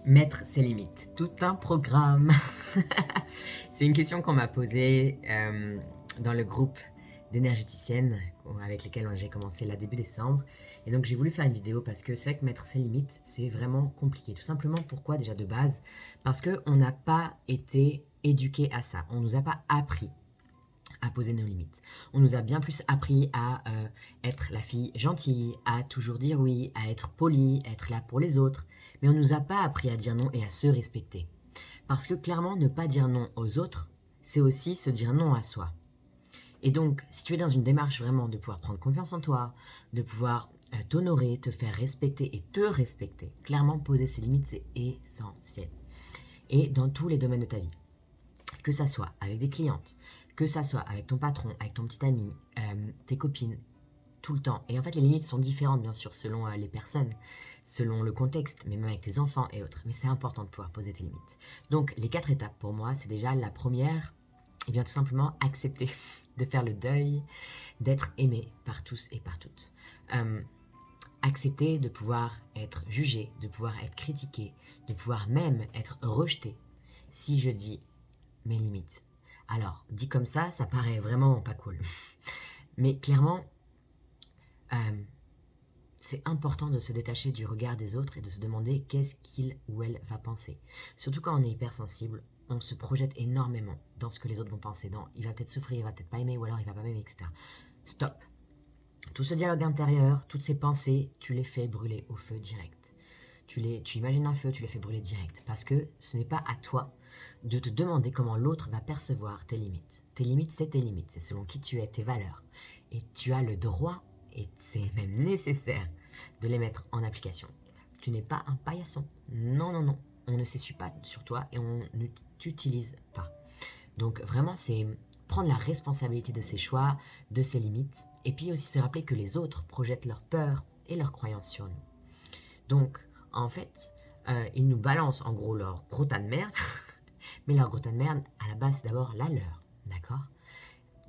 Mettre ses limites, tout un programme. C'est une question qu'on m'a posée dans le groupe d'énergéticiennes avec lesquelles j'ai commencé là début décembre. Et donc j'ai voulu faire une vidéo parce que c'est vrai que mettre ses limites, c'est vraiment compliqué. Tout simplement pourquoi déjà de base? Parce qu'on n'a pas été éduqué à ça. On ne nous a pas appris à poser nos limites. On nous a bien plus appris à être la fille gentille, à toujours dire oui, à être poli, à être là pour les autres. Mais on ne nous a pas appris à dire non et à se respecter. Parce que clairement, ne pas dire non aux autres, c'est aussi se dire non à soi. Et donc, si tu es dans une démarche vraiment de pouvoir prendre confiance en toi, de pouvoir t'honorer, te faire respecter et te respecter, clairement poser ses limites, c'est essentiel. Et dans tous les domaines de ta vie. Que ça soit avec des clientes, que ça soit avec ton patron, avec ton petit ami, tes copines, tout le temps. Et en fait, les limites sont différentes, bien sûr, selon les personnes, selon le contexte, mais même avec tes enfants et autres. Mais c'est important de pouvoir poser tes limites. Donc, les 4 étapes pour moi, c'est déjà la première, et bien tout simplement accepter de faire le deuil, d'être aimé par tous et par toutes. Accepter de pouvoir être jugé, de pouvoir être critiqué, de pouvoir même être rejeté si je dis mes limites. Alors, dit comme ça paraît vraiment pas cool. Mais clairement, c'est important de se détacher du regard des autres et de se demander qu'est-ce qu'il ou elle va penser. Surtout quand on est hypersensible, on se projette énormément dans ce que les autres vont penser. Dans il va peut-être souffrir, il va peut-être pas aimer, ou alors il va pas m'aimer, etc. Stop. Tout ce dialogue intérieur, toutes ces pensées, tu les fais brûler au feu direct. Tu imagines un feu, tu les fais brûler direct. Parce que ce n'est pas à toi de te demander comment l'autre va percevoir tes limites. Tes limites, c'est selon qui tu es, tes valeurs. Et tu as le droit, et c'est même nécessaire, de les mettre en application. Tu n'es pas un paillasson. Non, non, non. On ne s'essuie pas sur toi et on ne t'utilise pas. Donc vraiment, c'est prendre la responsabilité de ses choix, de ses limites, et puis aussi se rappeler que les autres projettent leurs peurs et leurs croyances sur nous. Donc, en fait, ils nous balancent en gros leur gros tas de merde, mais leur gros tas de merde, à la base, c'est d'abord la leur, d'accord?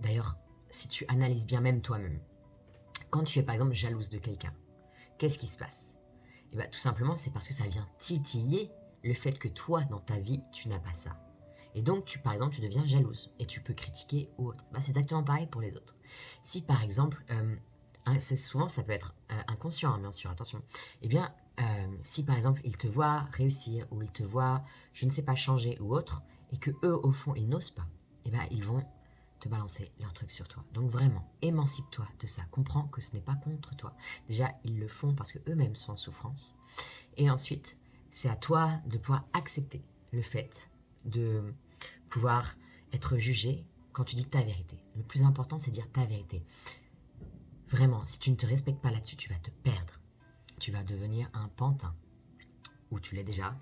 D'ailleurs, si tu analyses bien même toi-même, quand tu es par exemple jalouse de quelqu'un, qu'est-ce qui se passe? Et bien tout simplement, c'est parce que ça vient titiller le fait que toi, dans ta vie, tu n'as pas ça. Et donc, par exemple, tu deviens jalouse et tu peux critiquer ou autre. Bah, c'est exactement pareil pour les autres. Si par exemple, souvent ça peut être inconscient, hein, bien sûr, attention. Eh bien, si par exemple ils te voient réussir ou ils te voient, je ne sais pas, changer ou autre, et que eux au fond ils n'osent pas, eh bien ils vont te balancer leur truc sur toi. Donc vraiment, émancipe-toi de ça. Comprends que ce n'est pas contre toi. Déjà, ils le font parce que eux-mêmes sont en souffrance. Et ensuite, c'est à toi de pouvoir accepter le fait de pouvoir être jugé quand tu dis ta vérité. Le plus important, c'est dire ta vérité. Vraiment, si tu ne te respectes pas là-dessus, tu vas te perdre. Tu vas devenir un pantin. Ou tu l'es déjà.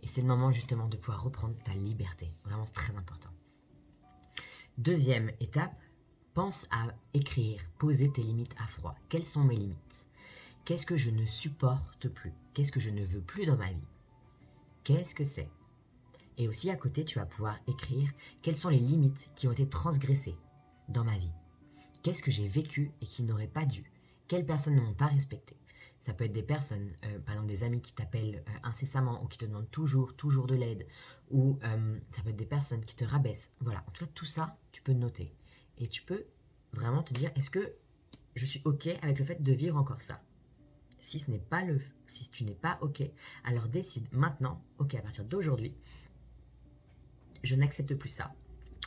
Et c'est le moment justement de pouvoir reprendre ta liberté. Vraiment, c'est très important. Deuxième étape, pense à écrire, poser tes limites à froid. Quelles sont mes limites? Qu'est-ce que je ne supporte plus? Qu'est-ce que je ne veux plus dans ma vie? Qu'est-ce que c'est? Et aussi à côté, tu vas pouvoir écrire quelles sont les limites qui ont été transgressées dans ma vie. Qu'est-ce que j'ai vécu et qui n'aurait pas dû? Quelles personnes ne m'ont pas respecté? Ça peut être des personnes, par exemple des amis qui t'appellent incessamment ou qui te demandent toujours de l'aide, ou ça peut être des personnes qui te rabaissent. Voilà, en tout cas tout ça, tu peux noter. Et tu peux vraiment te dire, est-ce que je suis OK avec le fait de vivre encore ça? Si tu n'es pas OK, alors décide maintenant, OK, à partir d'aujourd'hui, je n'accepte plus ça.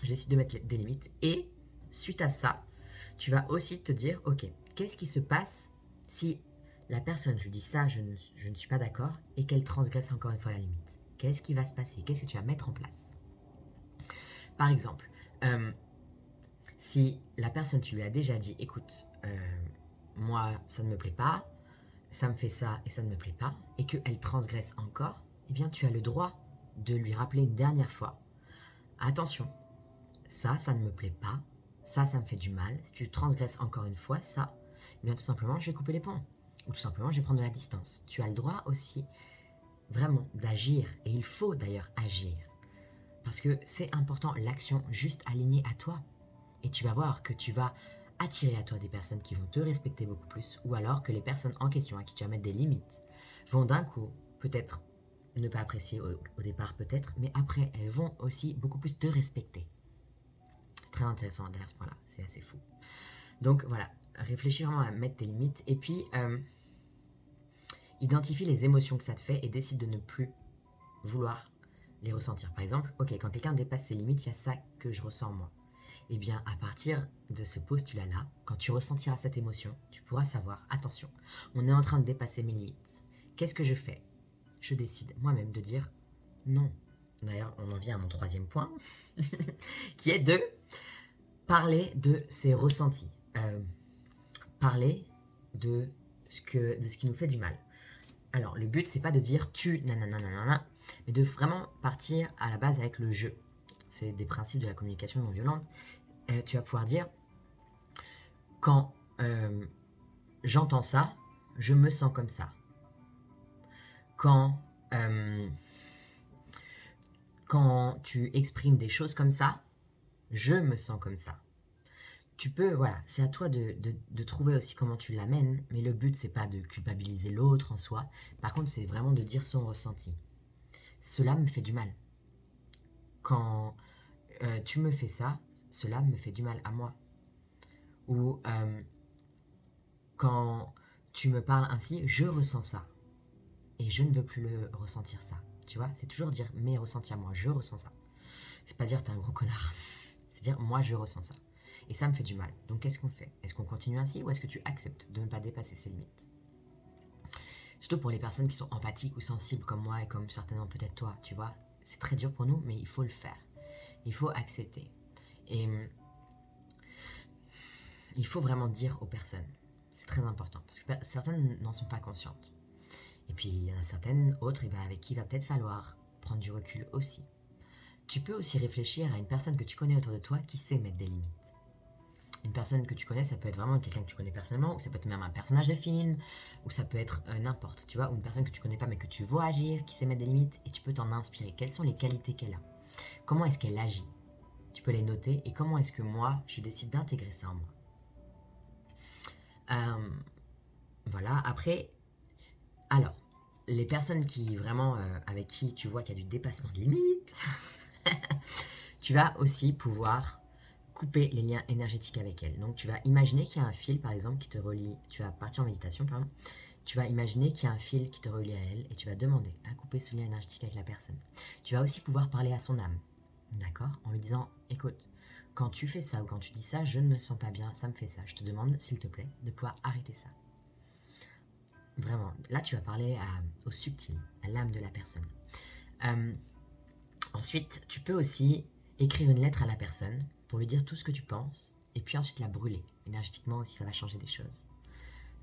Je décide de mettre des limites. Et suite à ça, tu vas aussi te dire, ok, qu'est-ce qui se passe si la personne, je lui dis ça, je ne suis pas d'accord, et qu'elle transgresse encore une fois la limite? Qu'est-ce qui va se passer? Qu'est-ce que tu vas mettre en place? Par exemple, si la personne, tu lui as déjà dit, écoute, moi, ça ne me plaît pas, ça me fait ça et ça ne me plaît pas, et qu'elle transgresse encore, eh bien, tu as le droit de lui rappeler une dernière fois, attention, ça ne me plaît pas, ça me fait du mal, si tu transgresses encore une fois ça, eh bien tout simplement je vais couper les ponts, ou tout simplement je vais prendre de la distance. Tu as le droit aussi vraiment d'agir, et il faut d'ailleurs agir, parce que c'est important, l'action juste alignée à toi, et tu vas voir que tu vas attirer à toi des personnes qui vont te respecter beaucoup plus, ou alors que les personnes en question à qui tu vas mettre des limites vont d'un coup peut-être ne pas apprécier au départ peut-être, mais après, elles vont aussi beaucoup plus te respecter. C'est très intéressant derrière ce point-là, c'est assez fou. Donc voilà, réfléchis vraiment à mettre tes limites, et puis identifie les émotions que ça te fait et décide de ne plus vouloir les ressentir. Par exemple, ok, quand quelqu'un dépasse ses limites, il y a ça que je ressens moi. Eh bien, à partir de ce postulat-là, quand tu ressentiras cette émotion, tu pourras savoir, attention, on est en train de dépasser mes limites. Qu'est-ce que je fais? Je décide moi-même de dire non. D'ailleurs, on en vient à mon troisième point, qui est de parler de ses ressentis. Parler de ce qui nous fait du mal. Alors, le but, c'est pas de dire tu nanana, mais de vraiment partir à la base avec le je. C'est des principes de la communication non violente. Tu vas pouvoir dire quand j'entends ça, je me sens comme ça. Quand tu exprimes des choses comme ça, je me sens comme ça. Tu peux, voilà, c'est à toi de trouver aussi comment tu l'amènes, mais le but, c'est pas de culpabiliser l'autre en soi. Par contre, c'est vraiment de dire son ressenti. Cela me fait du mal. Quand tu me fais ça, cela me fait du mal à moi. Ou quand tu me parles ainsi, je ressens ça. Et je ne veux plus le ressentir ça. Tu vois, c'est toujours dire mes ressentis à moi, je ressens ça. C'est pas dire t'es un gros connard. C'est dire moi je ressens ça. Et ça me fait du mal. Donc qu'est-ce qu'on fait? Est-ce qu'on continue ainsi ou est-ce que tu acceptes de ne pas dépasser ses limites? Surtout pour les personnes qui sont empathiques ou sensibles comme moi et comme certainement peut-être toi, tu vois. C'est très dur pour nous, mais il faut le faire. Il faut accepter. Et il faut vraiment dire aux personnes. C'est très important parce que certaines n'en sont pas conscientes. Et puis il y en a certaines autres avec qui il va peut-être falloir prendre du recul aussi. Tu peux aussi réfléchir à une personne que tu connais autour de toi qui sait mettre des limites. Une personne que tu connais, ça peut être vraiment quelqu'un que tu connais personnellement, ou ça peut être même un personnage de film, ou ça peut être n'importe, tu vois, ou une personne que tu connais pas mais que tu vois agir, qui sait mettre des limites, et tu peux t'en inspirer. Quelles sont les qualités qu'elle a? Comment est-ce qu'elle agit? Tu peux les noter, et comment est-ce que moi, je décide d'intégrer ça en moi? Voilà, après, alors, les personnes qui vraiment, avec qui tu vois qu'il y a du dépassement de limites, tu vas aussi pouvoir couper les liens énergétiques avec elles. Donc tu vas imaginer qu'il y a un fil par exemple qui te relie, tu vas partir en méditation pardon, tu vas imaginer qu'il y a un fil qui te relie à elle et tu vas demander à couper ce lien énergétique avec la personne. Tu vas aussi pouvoir parler à son âme, d'accord, en lui disant écoute, quand tu fais ça ou quand tu dis ça, je ne me sens pas bien, ça me fait ça, je te demande s'il te plaît de pouvoir arrêter ça. Vraiment, là tu vas parler au subtil, à l'âme de la personne. Ensuite, tu peux aussi écrire une lettre à la personne pour lui dire tout ce que tu penses et puis ensuite la brûler. Énergétiquement aussi, ça va changer des choses.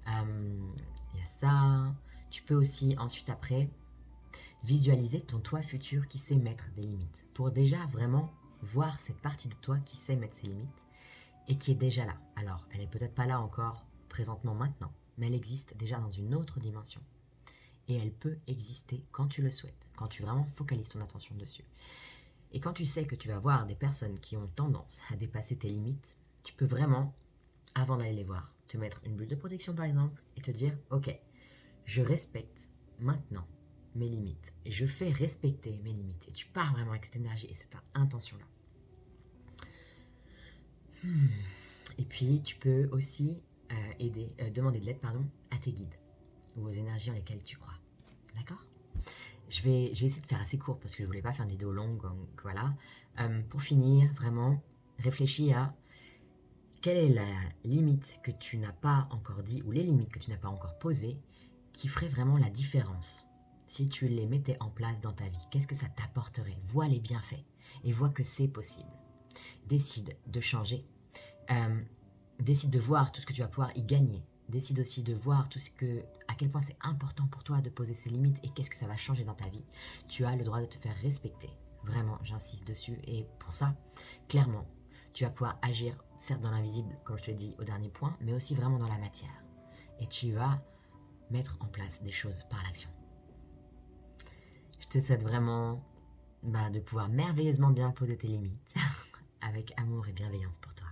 Il y a ça. Tu peux aussi ensuite après visualiser ton toi futur qui sait mettre des limites pour déjà vraiment voir cette partie de toi qui sait mettre ses limites et qui est déjà là. Alors, elle est peut-être pas là encore présentement maintenant, mais elle existe déjà dans une autre dimension. Et elle peut exister quand tu le souhaites, quand tu vraiment focalises ton attention dessus. Et quand tu sais que tu vas voir des personnes qui ont tendance à dépasser tes limites, tu peux vraiment, avant d'aller les voir, te mettre une bulle de protection par exemple et te dire ok, je respecte maintenant mes limites et je fais respecter mes limites. Et tu pars vraiment avec cette énergie et cette intention-là. Et puis tu peux aussi demander de l'aide à tes guides ou aux énergies en lesquelles tu crois. D'accord ? J'ai essayé de faire assez court parce que je voulais pas faire une vidéo longue, donc voilà. Pour finir, vraiment, réfléchis à quelle est la limite que tu n'as pas encore dit ou les limites que tu n'as pas encore posées qui feraient vraiment la différence si tu les mettais en place dans ta vie. Qu'est-ce que ça t'apporterait? Vois les bienfaits et vois que c'est possible. Décide de changer. Décide de voir tout ce que tu vas pouvoir y gagner. Décide aussi de voir à quel point c'est important pour toi de poser ses limites et qu'est-ce que ça va changer dans ta vie. Tu as le droit de te faire respecter. Vraiment, j'insiste dessus. Et pour ça, clairement, tu vas pouvoir agir, certes dans l'invisible, comme je te l'ai dit au dernier point, mais aussi vraiment dans la matière. Et tu vas mettre en place des choses par l'action. Je te souhaite vraiment de pouvoir merveilleusement bien poser tes limites avec amour et bienveillance pour toi.